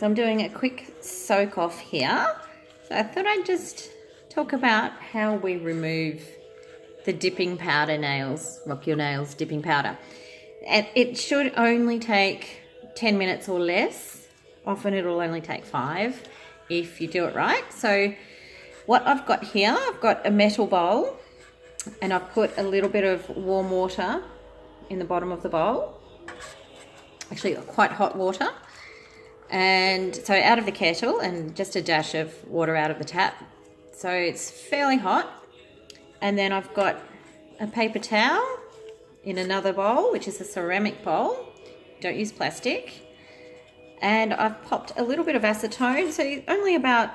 So I'm doing a quick soak off here. So I thought I'd just talk about how we remove the dipping powder nails, Rock Your Nails dipping powder. And it should only take 10 minutes or less. Often it'll only take 5 if you do it right. So what I've got here, I've got a metal bowl and I've put a little bit of warm water in the bottom of the bowl. Actually quite hot water. And so out of the kettle and just a dash of water out of the tap. So it's fairly hot. And then I've got a paper towel in another bowl, which is a ceramic bowl. Don't use plastic. And I've popped a little bit of acetone, so only about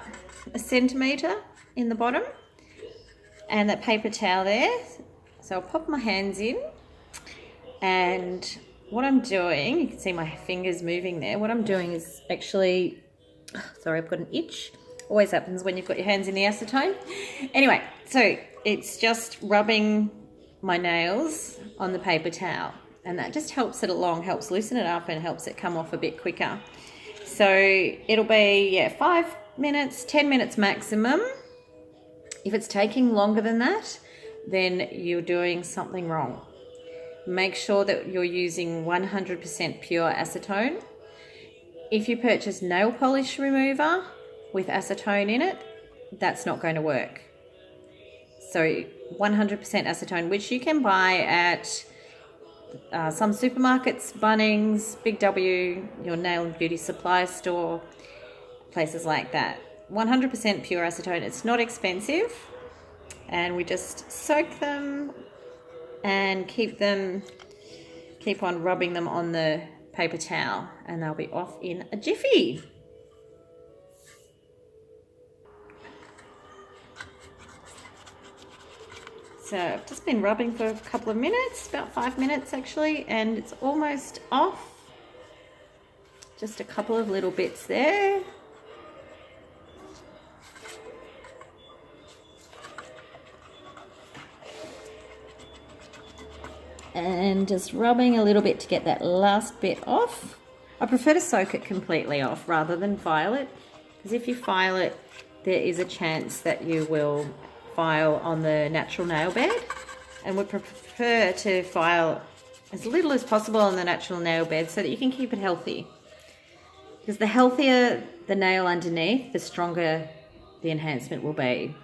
1 centimetre in the bottom. And that paper towel there. So I'll pop my hands in. And what I'm doing, you can see my fingers moving there. What I'm doing is actually, sorry, I've got an itch. Always happens when you've got your hands in the acetone. Anyway, so it's just rubbing my nails on the paper towel, and that just helps it along, helps loosen it up and helps it come off a bit quicker. So it'll be 5 minutes, 10 minutes maximum. If it's taking longer than that, then you're doing something wrong. Make sure that you're using 100% pure acetone. If you purchase nail polish remover with acetone in it, that's not going to work. So 100% acetone, which you can buy at some supermarkets, Bunnings, Big W, your nail and beauty supply store, places like that. 100% pure acetone. It's not expensive, and we just soak them and keep on rubbing them on the paper towel, and they'll be off in a jiffy. So I've just been rubbing for a couple of minutes, about 5 minutes actually, and it's almost off. Just a couple of little bits there. And just rubbing a little bit to get that last bit off. I prefer to soak it completely off rather than file it, because if you file it, there is a chance that you will file on the natural nail bed, and would prefer to file as little as possible on the natural nail bed so that you can keep it healthy. Because the healthier the nail underneath, the stronger the enhancement will be.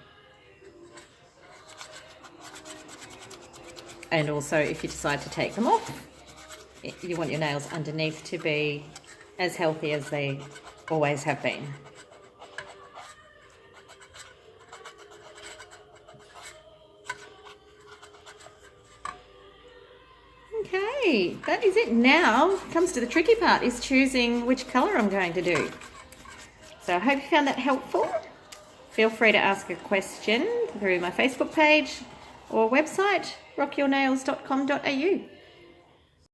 And also, if you decide to take them off, you want your nails underneath to be as healthy as they always have been. Okay, that is it. Now comes to the tricky part, is choosing which colour I'm going to do. So I hope you found that helpful. Feel free to ask a question through my Facebook page or website, rockyournails.com.au.